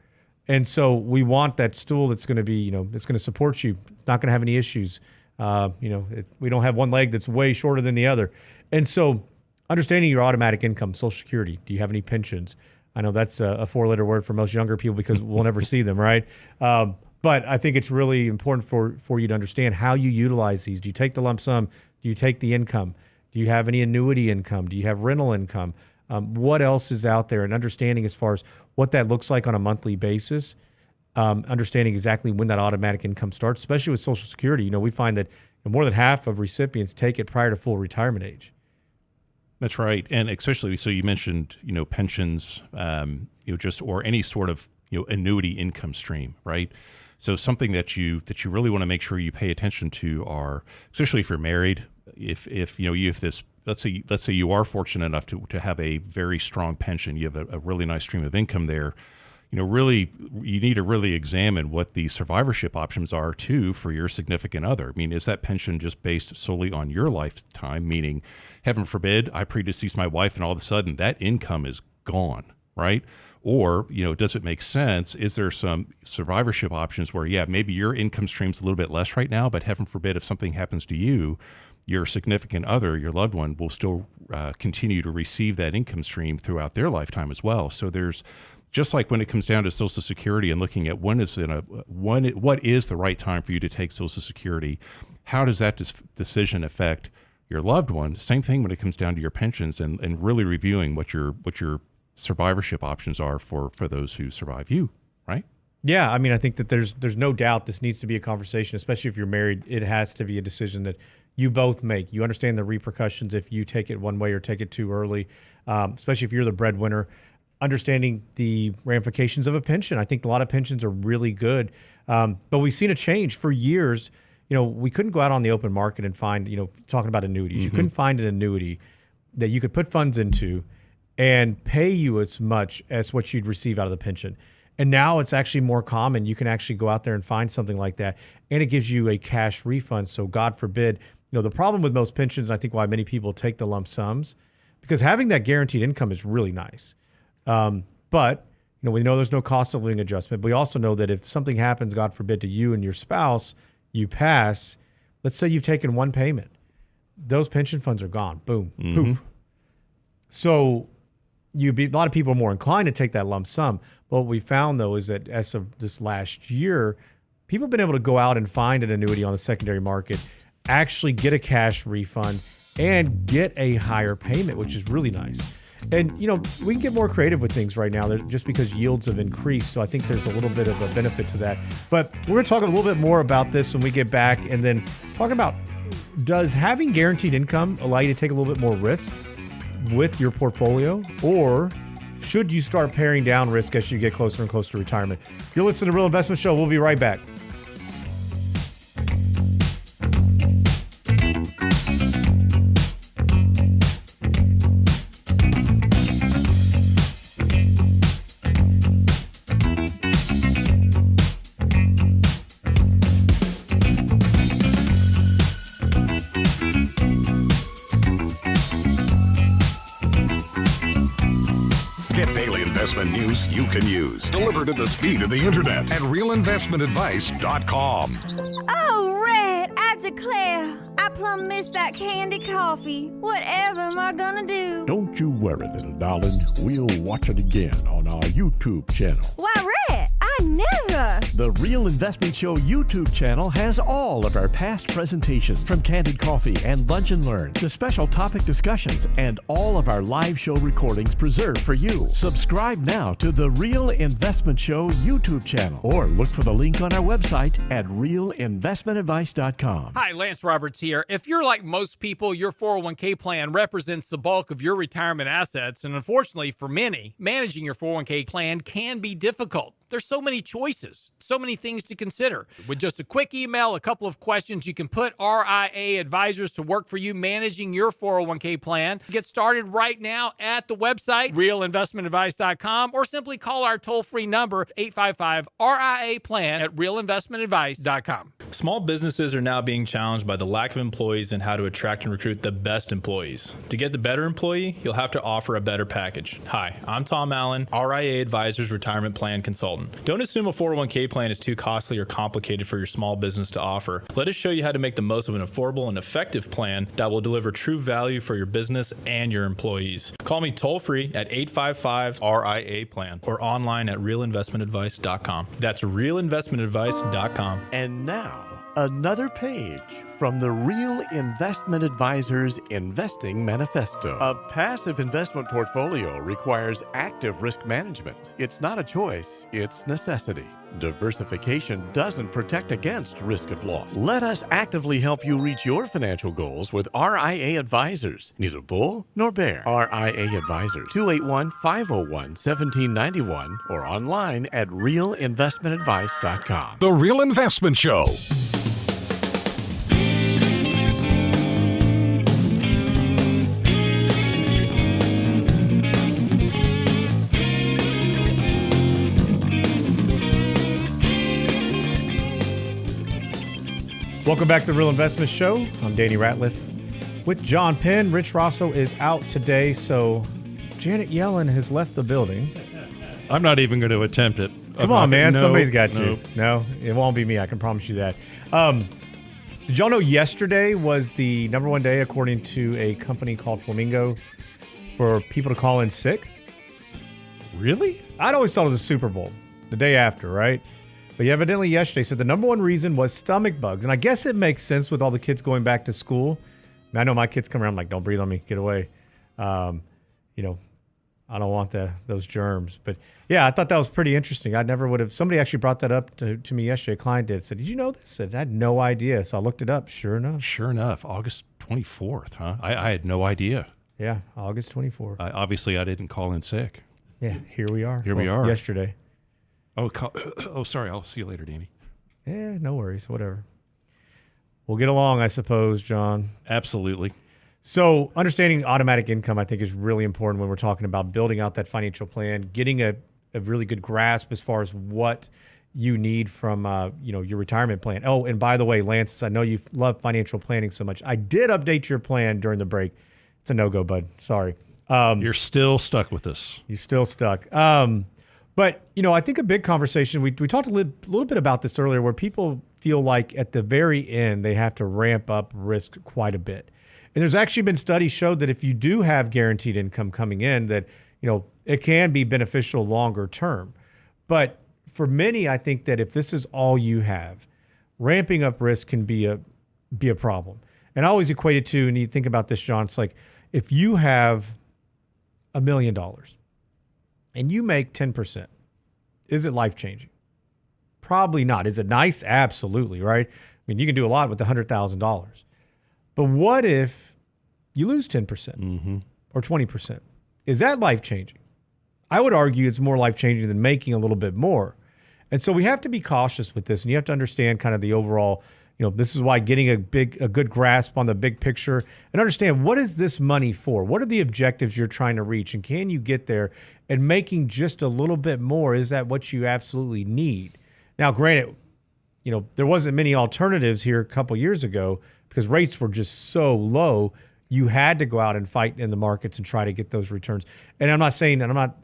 And so we want that stool that's going to be, it's going to support you. It's not going to have any issues. We don't have one leg that's way shorter than the other. And so understanding your automatic income, Social Security, do you have any pensions? I know that's a 4-letter word for most younger people because we'll never see them, right? But I think it's really important for you to understand how you utilize these. Do you take the lump sum? Do you take the income? Do you have any annuity income? Do you have rental income? What else is out there? And understanding as far as what that looks like on a monthly basis, understanding exactly when that automatic income starts, especially with Social Security. We find that more than half of recipients take it prior to full retirement age. That's right. And especially, so you mentioned, pensions, or any sort of, annuity income stream, right? So something that you really want to make sure you pay attention to are, especially if you're married, if you have this, let's say you are fortunate enough to have a very strong pension, you have a really nice stream of income there, really you need to really examine what the survivorship options are too for your significant other. I mean, is that pension just based solely on your lifetime, meaning heaven forbid I predeceased my wife and all of a sudden that income is gone, right? Or, does it make sense? Is there some survivorship options where, maybe your income stream's a little bit less right now, but heaven forbid if something happens to you, your significant other, your loved one, will still continue to receive that income stream throughout their lifetime as well. So there's, just like when it comes down to Social Security and looking at what is the right time for you to take Social Security, how does that decision affect your loved one? Same thing when it comes down to your pensions and really reviewing what your survivorship options are for those who survive you, right? Yeah, I mean, I think that there's no doubt this needs to be a conversation, especially if you're married. It has to be a decision that you both make. You understand the repercussions if you take it one way or take it too early, especially if you're the breadwinner. Understanding the ramifications of a pension. I think a lot of pensions are really good, but we've seen a change for years. We couldn't go out on the open market and find, talking about annuities, mm-hmm. You couldn't find an annuity that you could put funds into and pay you as much as what you'd receive out of the pension. And now it's actually more common. You can actually go out there and find something like that, and it gives you a cash refund. So God forbid, the problem with most pensions, and I think why many people take the lump sums, because having that guaranteed income is really nice. But we know there's no cost of living adjustment. But we also know that if something happens, God forbid, to you and your spouse, you pass, let's say you've taken one payment, those pension funds are gone. Boom, mm-hmm. Poof. So a lot of people are more inclined to take that lump sum. But what we found, though, is that as of this last year, people have been able to go out and find an annuity on the secondary market, actually get a cash refund, and get a higher payment, which is really nice. And, we can get more creative with things right now just because yields have increased. So I think there's a little bit of a benefit to that. But we're going to talk a little bit more about this when we get back, and then talk about, does having guaranteed income allow you to take a little bit more risk with your portfolio, or should you start paring down risk as you get closer and closer to retirement? You're listening to Real Investment Show. We'll be right back. News you can use, delivered at the speed of the internet at realinvestmentadvice.com. Oh, Red, I declare, I plumb miss that candy coffee. Whatever am I gonna do? Don't you worry, little darling. We'll watch it again on our YouTube channel. Why, Rhett, I never. The Real Investment Show YouTube channel has all of our past presentations, from Candid Coffee and Lunch and Learn to special topic discussions, and all of our live show recordings preserved for you. Subscribe now to the Real Investment Show YouTube channel, or look for the link on our website at realinvestmentadvice.com. Hi, Lance Roberts here. If you're like most people, your 401k plan represents the bulk of your retirement assets, and unfortunately for many, managing your 401k plan can be difficult. There's so many choices, so many things to consider. With just a quick email, a couple of questions, you can put RIA advisors to work for you managing your 401k plan. Get started right now at the website, realinvestmentadvice.com, or simply call our toll-free number, 855-RIA-PLAN at realinvestmentadvice.com. Small businesses are now being challenged by the lack of employees and how to attract and recruit the best employees. To get the better employee, you'll have to offer a better package. Hi, I'm Tom Allen, RIA Advisors Retirement Plan Consultant. Don't assume a 401k plan is too costly or complicated for your small business to offer. Let us show you how to make the most of an affordable and effective plan that will deliver true value for your business and your employees. Call me toll-free at 855-RIA-PLAN or online at realinvestmentadvice.com. That's realinvestmentadvice.com. And now, another page from the Real Investment Advisors Investing Manifesto. A passive investment portfolio requires active risk management. It's not a choice, it's necessity. Diversification doesn't protect against risk of loss. Let us actively help you reach your financial goals with RIA Advisors. Neither bull nor bear. RIA Advisors, 281-501-1791 or online at realinvestmentadvice.com. The Real Investment Show. Welcome back to the Real Investment Show. I'm Danny Ratliff with John Penn. Rich Rosso is out today, so Janet Yellen has left the building. I'm not even going to attempt it. Come on, man. No, Somebody's got no. to. No, it won't be me. I can promise you that. Did y'all know yesterday was the number one day, according to a company called Flamingo, for people to call in sick? Really? I'd always thought it was a Super Bowl, the day after, right? But evidently yesterday said the number one reason was stomach bugs. And I guess it makes sense with all the kids going back to school. I know my kids come around like, don't breathe on me, get away. I don't want those germs. But yeah, I thought that was pretty interesting. I never would have. Somebody actually brought that up to me yesterday. A client did. Said, did you know this? I said, I had no idea. So I looked it up. Sure enough. August 24th, huh? I had no idea. Yeah, August 24th. Obviously, I didn't call in sick. Yeah, here we are. We are. Yesterday. Oh, sorry. I'll see you later, Danny. Yeah, no worries. Whatever. We'll get along, I suppose, John. Absolutely. So understanding automatic income, I think, is really important when we're talking about building out that financial plan, getting a really good grasp as far as what you need from your retirement plan. Oh, and by the way, Lance, I know you love financial planning so much. I did update your plan during the break. It's a no-go, bud. Sorry. You're still stuck with us. You're still stuck. But, I think a big conversation, we talked a little bit about this earlier, where people feel like at the very end, they have to ramp up risk quite a bit. And there's actually been studies showed that if you do have guaranteed income coming in, that, it can be beneficial longer term. But for many, I think that if this is all you have, ramping up risk can be a problem. And I always equate it to, and you think about this, John, it's like if you have $1 million and you make 10%, is it life-changing? Probably not. Is it nice? Absolutely, right? I mean, you can do a lot with $100,000. But what if you lose 10% or 20%? Is that life-changing? I would argue it's more life-changing than making a little bit more. And so we have to be cautious with this, and you have to understand kind of the overall, this is why getting a good grasp on the big picture and understand, what is this money for? What are the objectives you're trying to reach? And can you get there? And making just a little bit more, is that what you absolutely need? Now, granted, there wasn't many alternatives here a couple years ago because rates were just so low. You had to go out and fight in the markets and try to get those returns. And I'm not saying, and I'm not,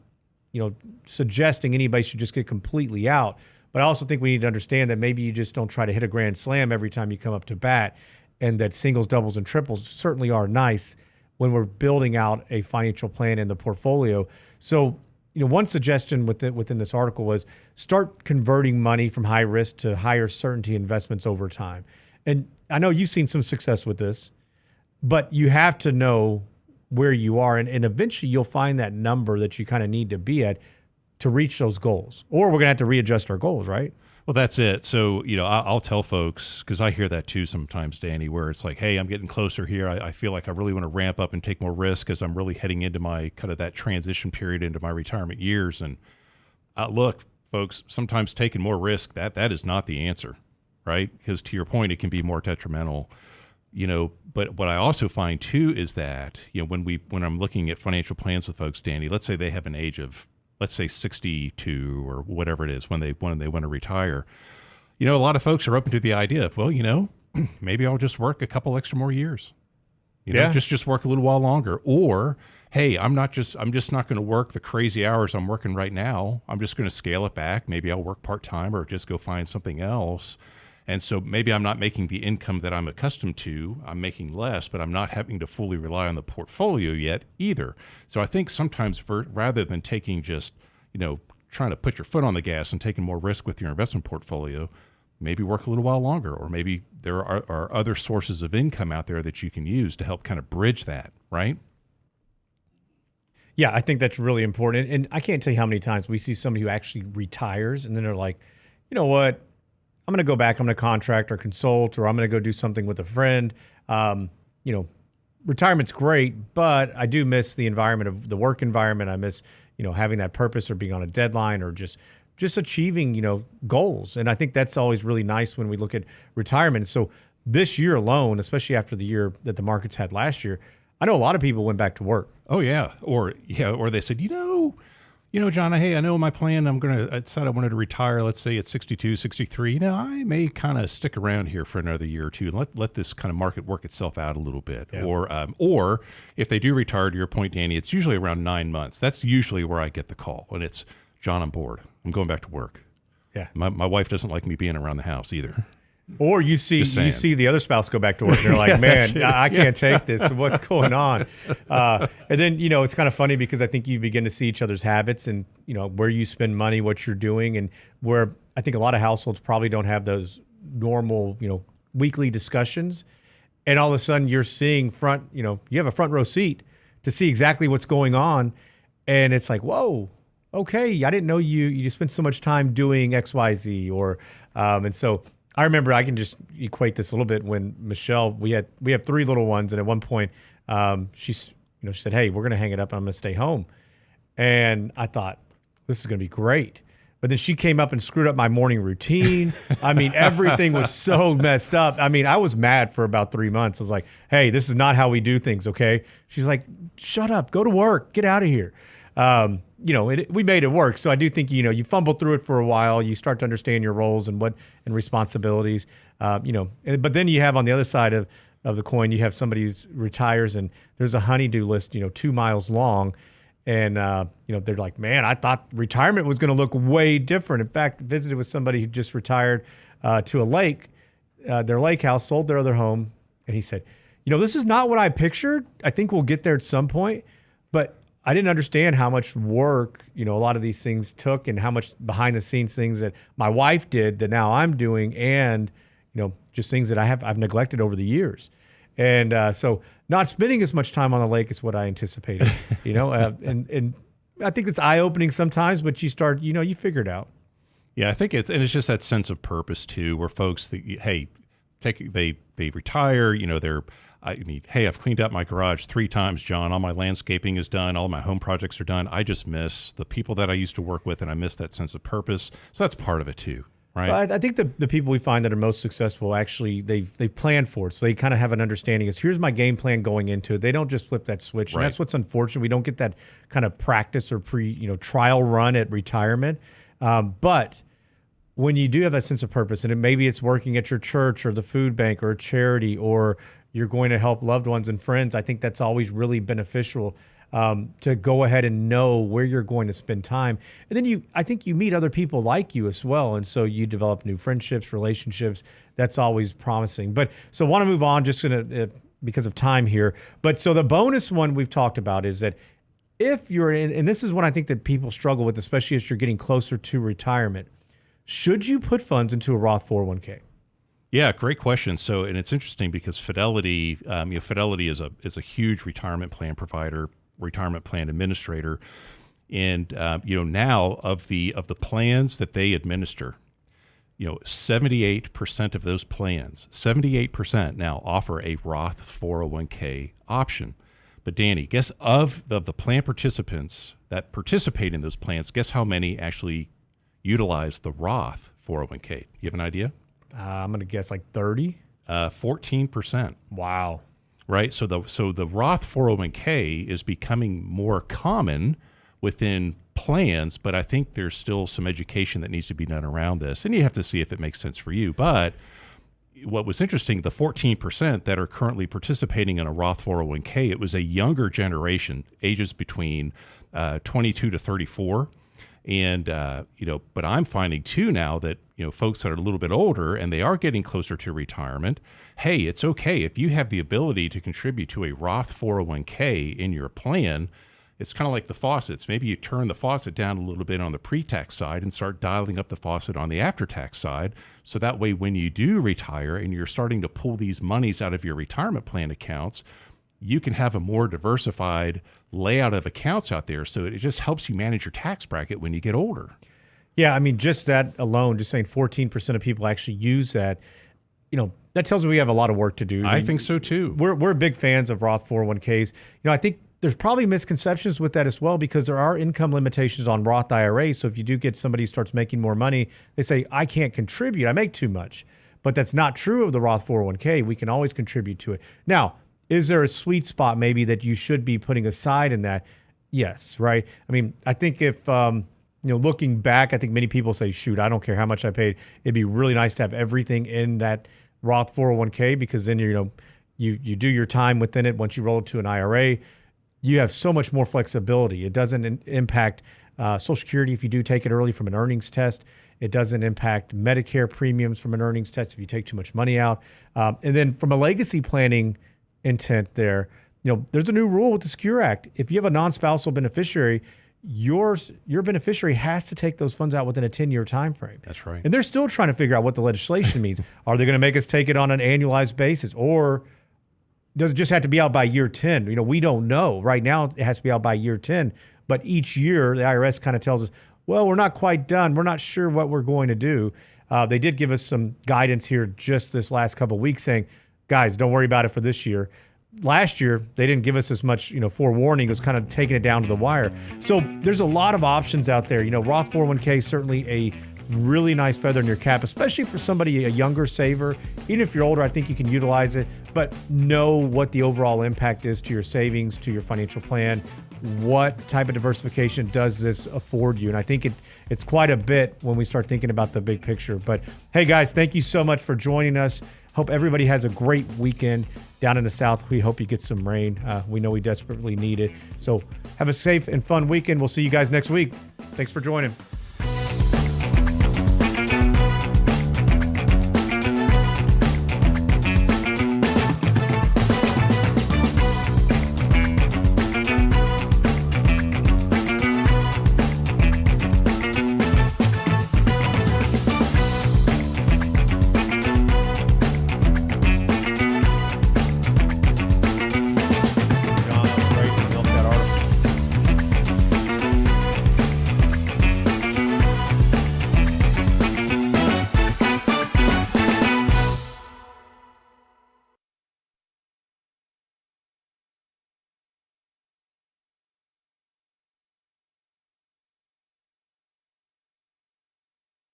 suggesting anybody should just get completely out. But I also think we need to understand that maybe you just don't try to hit a grand slam every time you come up to bat, and that singles, doubles, and triples certainly are nice when we're building out a financial plan in the portfolio. So, one suggestion within this article was start converting money from high risk to higher certainty investments over time. And I know you've seen some success with this, but you have to know where you are, and eventually you'll find that number that you kind of need to be at to reach those goals. Or we're going to have to readjust our goals, right? Well, that's it. So, I'll tell folks, because I hear that too sometimes, Danny, where it's like, hey, I'm getting closer here. I feel like I really want to ramp up and take more risk as I'm really heading into my kind of that transition period into my retirement years. And look, folks, sometimes taking more risk, that is not the answer, right? Because to your point, it can be more detrimental. But what I also find too is that, when I'm looking at financial plans with folks, Danny, let's say they have an age of, let's say 62 or whatever it is when they want to retire. A lot of folks are open to the idea of, well, maybe I'll just work a couple extra more years. Just work a little while longer. Or, hey, I'm just not going to work the crazy hours I'm working right now. I'm just going to scale it back. Maybe I'll work part-time or just go find something else. And so maybe I'm not making the income that I'm accustomed to. I'm making less, but I'm not having to fully rely on the portfolio yet either. So I think sometimes rather than taking just, trying to put your foot on the gas and taking more risk with your investment portfolio, maybe work a little while longer, or maybe there are other sources of income out there that you can use to help kind of bridge that, right? Yeah, I think that's really important. And I can't tell you how many times we see somebody who actually retires and then they're like, you know what? I'm going to go back, I'm going to contract or consult, or I'm going to go do something with a friend. Retirement's great, but I do miss the environment of the work environment. I miss, having that purpose or being on a deadline or just achieving, goals. And I think that's always really nice when we look at retirement. So this year alone, especially after the year that the markets had last year, I know a lot of people went back to work. Oh yeah. Or they said, John, hey, I know my plan. I decided I wanted to retire, let's say at 62, 63. I may kind of stick around here for another year or two and let this kind of market work itself out a little bit. Yeah. Or if they do retire, to your point, Danny, it's usually around 9 months. That's usually where I get the call. And it's, John, I'm bored. I'm going back to work. Yeah. My wife doesn't like me being around the house either. Or you see the other spouse go back to work and they're like, man, I can't take this. What's going on? And then, it's kind of funny because I think you begin to see each other's habits and, where you spend money, what you're doing, and where I think a lot of households probably don't have those normal, weekly discussions. And all of a sudden you're seeing you have a front row seat to see exactly what's going on. And it's like, whoa, okay, I didn't know you spent so much time doing X, Y, Z. And so I remember, I can just equate this a little bit when Michelle, we have 3 little ones. And at one point she said, hey, we're going to hang it up and I'm going to stay home. And I thought, this is going to be great. But then she came up and screwed up my morning routine. I mean, everything was so messed up. I mean, I was mad for about 3 months. I was like, hey, this is not how we do things. Okay. She's like, shut up, go to work, get out of here. We made it work. So I do think, you fumble through it for a while. You start to understand your roles and responsibilities, but then you have on the other side of the coin, you have somebody who retires and there's a honey-do list, 2 miles long. And, they're like, man, I thought retirement was going to look way different. In fact, visited with somebody who just retired to a lake, their lake house, sold their other home. And he said, this is not what I pictured. I think we'll get there at some point, but I didn't understand how much work, a lot of these things took and how much behind the scenes things that my wife did that now I'm doing and, just things that I've neglected over the years. And so not spending as much time on the lake is what I anticipated, and I think it's eye-opening sometimes, but you start, you figure it out. Yeah, I think it's just that sense of purpose too, where folks, they retire, hey, I've cleaned up my garage 3 times, John. All my landscaping is done. All my home projects are done. I just miss the people that I used to work with, and I miss that sense of purpose. So that's part of it too, right? Well, I think the people we find that are most successful, actually, they plan for it. So they kind of have an understanding is here's my game plan going into it. They don't just flip that switch. Right. And that's what's unfortunate. We don't get that kind of practice or trial run at retirement. But when you do have that sense of purpose, and maybe it's working at your church or the food bank or a charity, or you're going to help loved ones and friends, I think that's always really beneficial. to go ahead and know where you're going to spend time. And then I think you meet other people like you as well. And so you develop new friendships, relationships. That's always promising. But so want to move on just because of time here. But so the bonus one we've talked about is that if you're in, and this is one I think that people struggle with, especially as you're getting closer to retirement, should you put funds into a Roth 401k? Yeah, great question. So, and it's interesting because Fidelity, Fidelity is a huge retirement plan provider, retirement plan administrator, and now of the plans that they administer, 78% of those plans, 78% now offer a Roth 401k option. But Danny, guess of the plan participants that participate in those plans, guess how many actually utilize the Roth 401k? You have an idea? I'm going to guess like 30. 14%. Wow. Right. So the Roth 401k is becoming more common within plans, but I think there's still some education that needs to be done around this, and you have to see if it makes sense for you. But what was interesting, the 14% that are currently participating in a Roth 401k, it was a younger generation, ages between 22 to 34. And, but I'm finding too now that, folks that are a little bit older and they are getting closer to retirement, hey, it's okay. If you have the ability to contribute to a Roth 401k in your plan, it's kind of like the faucets. Maybe you turn the faucet down a little bit on the pre-tax side and start dialing up the faucet on the after-tax side. So that way, when you do retire and you're starting to pull these monies out of your retirement plan accounts, you can have a more diversified layout of accounts out there. So it just helps you manage your tax bracket when you get older. Yeah, I mean, just that alone, just saying 14% of people actually use that, that tells me we have a lot of work to do. I think so too. We're big fans of Roth 401ks. I think there's probably misconceptions with that as well, because there are income limitations on Roth IRAs. So if you do get somebody who starts making more money, they say, I can't contribute, I make too much. But that's not true of the Roth 401k. We can always contribute to it. Now, is there a sweet spot maybe that you should be putting aside in that? Yes, right? I mean, I think if, looking back, I think many people say, shoot, I don't care how much I paid. It'd be really nice to have everything in that Roth 401k, because then, you do your time within it. Once you roll it to an IRA, you have so much more flexibility. It doesn't impact Social Security if you do take it early from an earnings test. It doesn't impact Medicare premiums from an earnings test if you take too much money out. And then from a legacy planning intent there, there's a new rule with the Secure Act. If you have a non-spousal beneficiary, your beneficiary has to take those funds out within a 10-year time frame. That's right. And they're still trying to figure out what the legislation means. Are they going to make us take it on an annualized basis, or does it just have to be out by year 10? We don't know. Right now, it has to be out by year 10. But each year, the IRS kind of tells us, well, we're not quite done. We're not sure what we're going to do. They did give us some guidance here just this last couple of weeks saying, guys, don't worry about it for this year. Last year, they didn't give us as much, forewarning. It was kind of taking it down to the wire. So there's a lot of options out there. Roth 401k is certainly a really nice feather in your cap, especially for somebody, a younger saver. Even if you're older, I think you can utilize it, but know what the overall impact is to your savings, to your financial plan. What type of diversification does this afford you? And I think it's quite a bit when we start thinking about the big picture. But hey, guys, thank you so much for joining us. Hope everybody has a great weekend down in the South. We hope you get some rain. We know we desperately need it. So have a safe and fun weekend. We'll see you guys next week. Thanks for joining.